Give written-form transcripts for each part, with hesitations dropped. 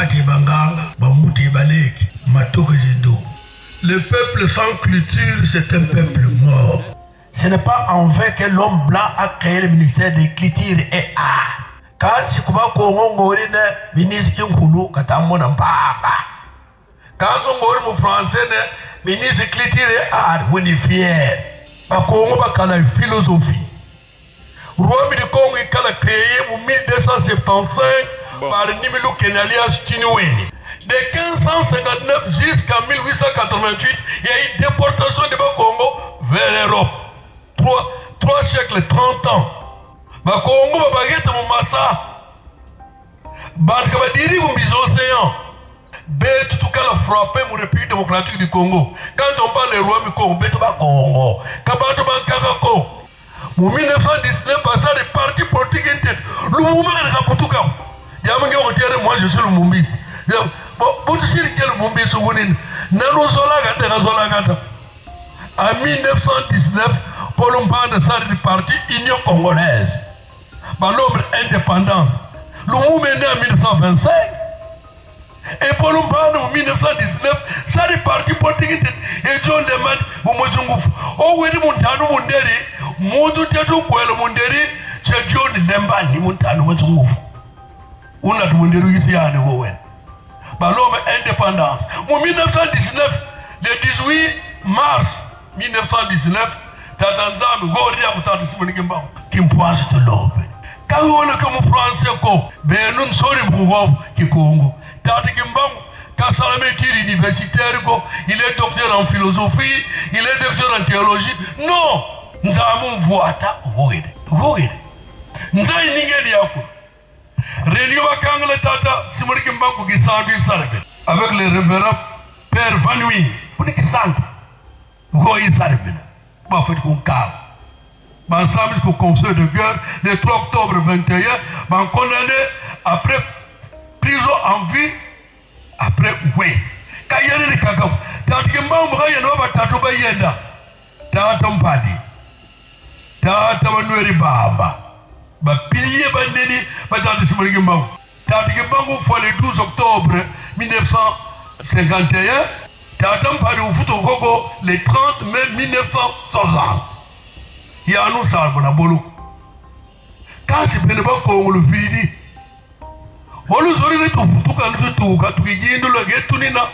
Bati Banganga, Bamuti Baleki, Matoko Jindo. Le peuple sans culture, c'est un peuple mort. Ce n'est pas en vain que l'homme blanc a créé le ministère de culture et art. Quand si kuba Congo ngorine ministre Kinkulu katamona papa. Quand on ngori mu français ne ministre culture et art woni fier. Ba Congo ba kala philosophie. Roi de Congo il a créé en 1275 par Nimilo Kenalias Chiniweni. De 1559 jusqu'à 1888, il y a eu déportation de Congo vers l'Europe. 3 siècles, 30 ans. Ba Congo ba baguette mon massa. Ba kabadiri ou mis océan. Bête tout cas la frappé mon République démocratique du Congo. Quand on parle des rois du Congo, bête ba Congo. Kabato ba Kakako. En 1919, ça des partis politiques intègres. Le mouvement de Kaputuka. Moi je suis le Mumbis. Bon, tu sais le Mumbis ou en 1919, Paul Mbanda sort du parti Union Congolaise. L'ombre indépendance. Le mouvement est né en 1925. Et Paul Mbanda en 1919, ça des partis politiques intègres. Et John Leman, ou Mozungouf. Oh, oui, mon tano, mon déri. Modu tetu kwele munderi John Lemba ni muntano wazungufu. Una tumunderi yisiane wowen. Balome indépendance. En 1919, le 18 mars 1919, Tatanzambi gori ya kutatu simoni kimbao. Kimpuansi tulope. Kawi wole kama français ko benun sori mbugof kikongo. Tati kimbao Kassalame tire universitaire ko, il est docteur en philosophie, il est docteur en théologie. Non! Nous avons voata voide. Nzai ningeli yako. Réunion Kangla Tata, Simon Kimbanko qui s'enduit avec le révérend Père Van Wing. Vous n'êtes que ça. Vous êtes sarabina. Vous faites qu'on calme. Ensemble jusqu'au conseil de guerre, le 3 octobre 21, vous condamné après prison en vie, après oui. Quand il y a des cacao, Tata Kimbanko, il y a un tatou bayenda. Tata Mpadi. Tata Manuel Bamba. Ba pilier bandeni ba tata Simon Kimbangu. Tata Kimbangu faut le 12 octobre 1951. Tata Mpadi ufuto koko le 30 mai 1960. Ya nous salvo na bolo. Quand c'est pele ba ko le fidi. Wolu zori ne tufutu kan tutuka tukijindo lo getunina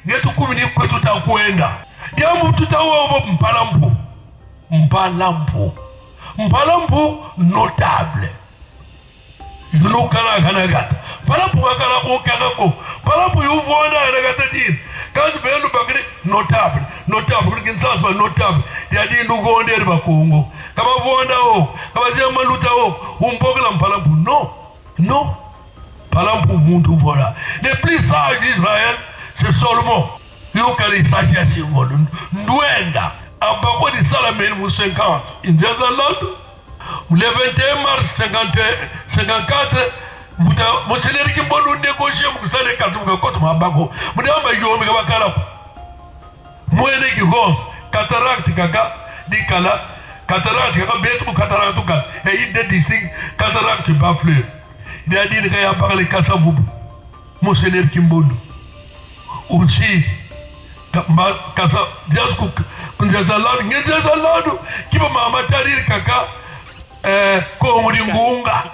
getu kumini kwetu ta kuenda. Ya mtu tawo mpalampu. Mpalampu notable. You know Kanagata. Palampu Kanako Kanako. Palampu you wonder and Can't be able to notable. Notable. Kinsas but notable. They didn't go on there Bakongo. Kama Vonda o. Kama Maluta o. Umpogalam Palampu. No. Palampu Muntu Vora. Le plus sage d'Israël, c'est Solomon. You can s'agir si vous Nduenga. À Bako de Salamé, 50, in Jézalad, le 21 mars 54, vous savez qu'il faut nous négocier, vous savez quand vous avez côté Mabako, vous avez un jour, vous avez un moi, qui gosse, cataracte, caca, dit cala, cataracte, caca, cataracte, et il dédistingue cataracte, pas fleur. Il a dit qu'il y a parlé Kassavou, Monseigneur Kimbondo, aussi, Kassa, Diascouk. Njazaladu kiba mama tariri kaka Kongo ngunga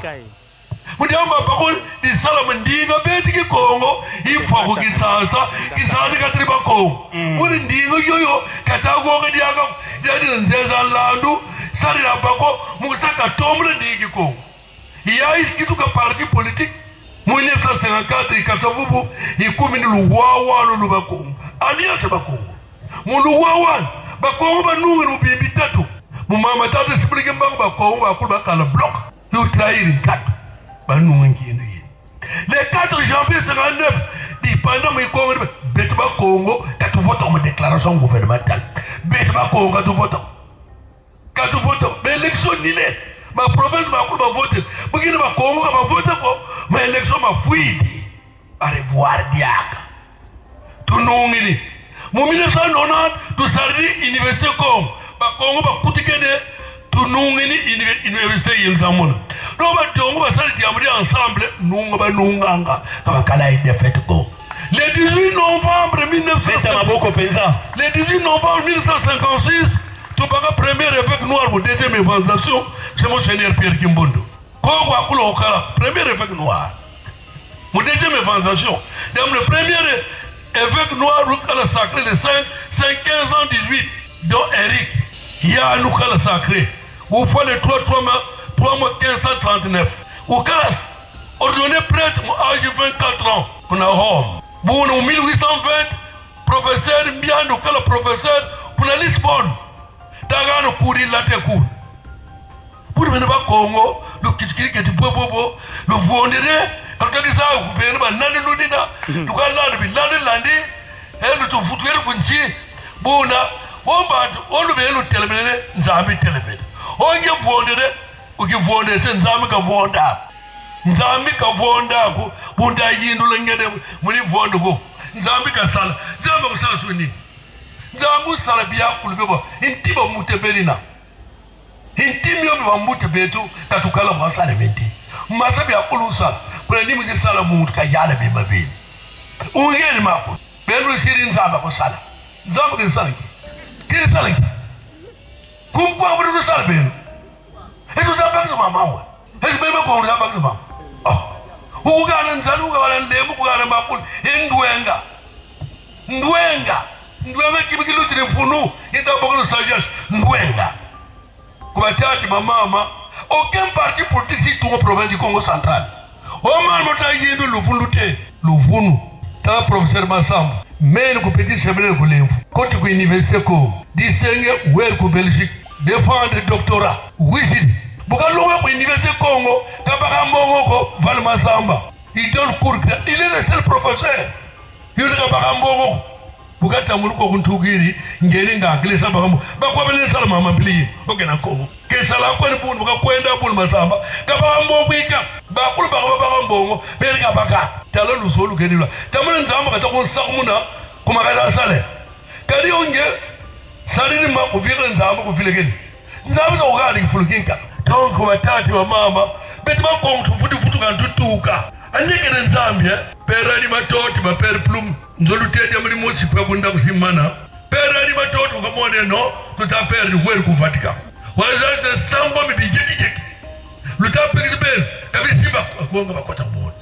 mudamba bakon di salama ndinga beti ki Kongo ifako kitsasa katriba Kongo muri ndinga yoyo katago ngadi aka jadi Njazaladu sarira bako musaka tomle ndigi Kongo iya iskitu ka parti politique mu 1954 Kasavubu ikumi ni luwawa no bakongo aliyate bakongo mu luwawa Bakongo banunga n'ubimbi tatu. Mumama tatu sipulike mbangu Bakongo bakulu bakala bloc. You trahir quatre. Banunga ngino yini. Le 4 janvier 59, pendant mes Congo, bête Bakongo, quand tu votes en déclaration gouvernementale. Bête Bakongo, quand tu votes. Quand tu votes, mais élection ni l'est. Ma province m'a voté. Bukina Bakongo m'a voté pour ma élection m'a fouillé. Au revoir diaka. Tu n'ongini. En 1990, tu sari université Congo. Congo va coûter que tu n'as université il no ba dongo ba sali diamri ensemble nunga ba nunganga kaba kala ide fête go. Le 18 novembre 1956, tu parles premier évêque noir pour deuxième évangelisation, c'est Monseigneur Pierre Kimbondo. Quoi akulo okala premier évêque noir. Mon deuxième évangelisation, dans le premier évêque noir le sacré le 5 15 ans 18 dont Eric il y a le sacré. Où faut les 3 mois 1539. Où classe ordonné prêtre à âge de 24 ans. On a Rome. Bon, en 1820, professeur Mbiando, le professeur pour la Lisbonne. Dans le cours de la Técour. Pour venir au Congo, le Kitkiri qui est bobo, le Vondé, quand tu dis ça, vous pouvez pas n'aller l'unida, tu vas l'andi, et le tout foutu le punchi, bon, on le veut le téléméné, Nzambi téléméné. On y a Vondé, ou qui Vondé, c'est Nzambi qui Vonda. Nzambi ka vonda ko bunda yindu lengede muni vondo ko Nzambi ka sala Nzambi ko sala suni Nzambi sala biya kulbeba intiba mutebelina intimi yo ba mutebetu katukala masala menti masabi akulu sala kuna ndimu je sala mu ka yala be babini ungeni mako belu siri Nzambi ko sala Nzambi ka sala ki sala ki kumpa bulu sala benu ezo zabakza mamawa ezo bebe ko zabakza mamawa ugana nzali ugana lemu ugana makulu ndwenga kimikilo telefonu itabokolo sagesse ndwenga kubatati mama aucun parti politique si tout province du Congo central o man mota yindu luvunu ta professeur Massamba mais ko petit séminaire ko lemfu côté ko université ko distinguer wer ko Belgique défendre doctorat wisit Bukalonga pour l'université Congo, Kabarambo, Val Massamba. Il donne cours, il est le seul professeur. Il est Kabarambo. Bukata Muluko Kuntugiri, Ngeringa, Glesa Barambo. Bakwa Salama Mapli, Okena Congo. Kesala Kwan Bukakwenda Pul Massamba, Kabarambo Bika, Bakul Barambo, Berika Baka, Talon Solu Kedula. Taman Zamba Katakon Samuna, Kumakala Sale. Karionge, Salini Maku Viren Zamba Kufilegin. Nzambi za ugari Fuluginka. Donc batati wa mama betima kontu futu kan tutuka anike Nzambi perani matoti ba per plum nzolutete muri mosi kwa bunda kusimana perani matoti ukamone no tutaper ni weru kuvatika wazazi sambo mibijiki lutape kisber kabisiba kuonga bakota bona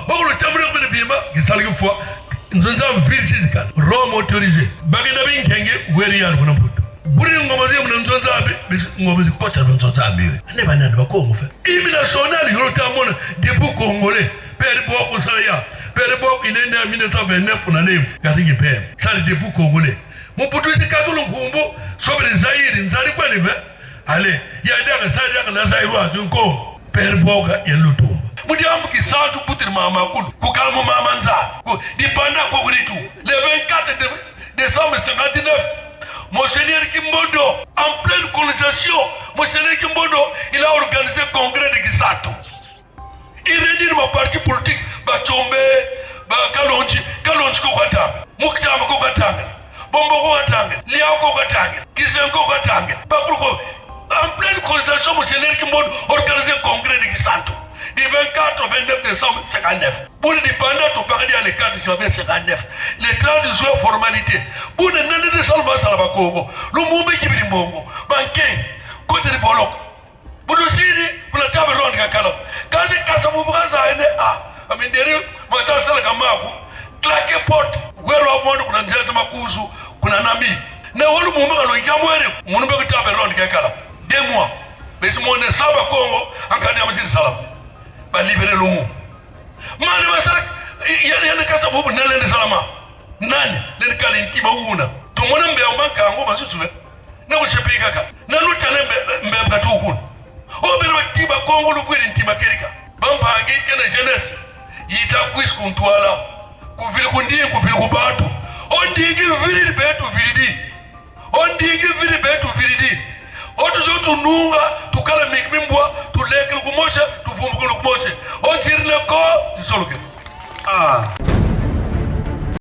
ho lutamure kwa bimba kisali kufwa Nzambi filisikan Rome autorisé bagina binkenge weri yar kuna mbuto buri ngomazi mu Nzambi ngomazi kota Nzambi ne banana bakongo fa imi national yorotamona debu congolais père boko salaya père boko il est né en 1929 on a lève katingi père ça le debu congolais mon potusi katulu ngumbo sobre Zaire nzali kwa nive allez ya ndaka sadaka na Zaire nko père boko ya lutumba mudi ambuki santu butir mama kulu kukalmo mama nza dipanda ko kuritu le 24 décembre 59 Monseigneur Kimbondo, en pleine colonisation, Monseigneur Kimbondo, il a organisé un congrès de Gisato. Il réunit mon parti politique, Bachombe, Kalonji Kokatanga, Muktam Kokatanga, Bombo Kokatanga, Liao Kokatanga, Kisen Kokatanga, Bakuko. En pleine colonisation, Monseigneur Kimbondo a organisé un congrès de Gisato. Du 24 au 29 décembre 59. Pour l'indépendant, on parlait à le 4 janvier 59. Les 30 jours formalité. Pour les nani de Salma Salabakogo, le Moumbe Kibimbongo, Banking, côté de Bolok. Pour le Sidi, pour la table ronde Kakalo. Quand les Kassaboubraza a Aminderi, Mata Salakamaku, claqué porte, où est le monde qu'on a dit à Makuzu, qu'on a nami. Ne ou le Moumbe à l'Oïkamoué, mon numéro de table ronde Kakala. 2 mois. Mais ce monde est Saba Congo, en Kanyamasi Salam. Libérer le mot. Mani masala yana kasa bobu nale ne salama. Nani le kala intima una. To mona mbe omanka ngo masusuwe. Na wo shepe kaka. Na lutale mbe ngatu kun. O be tiba Kongo lu kwiri intima kerika. Bamba ngi kena jeunesse. Yita kwis kuntwala. Kuvile kundie kuvile kubatu. Ondigi vili betu vilidi. Ondigi vili betu vilidi. Otu zotu nunga tukala mikmimbwa tuleke lukumoja tuvumbuke lukumoja. On tire le corps, c'est ça le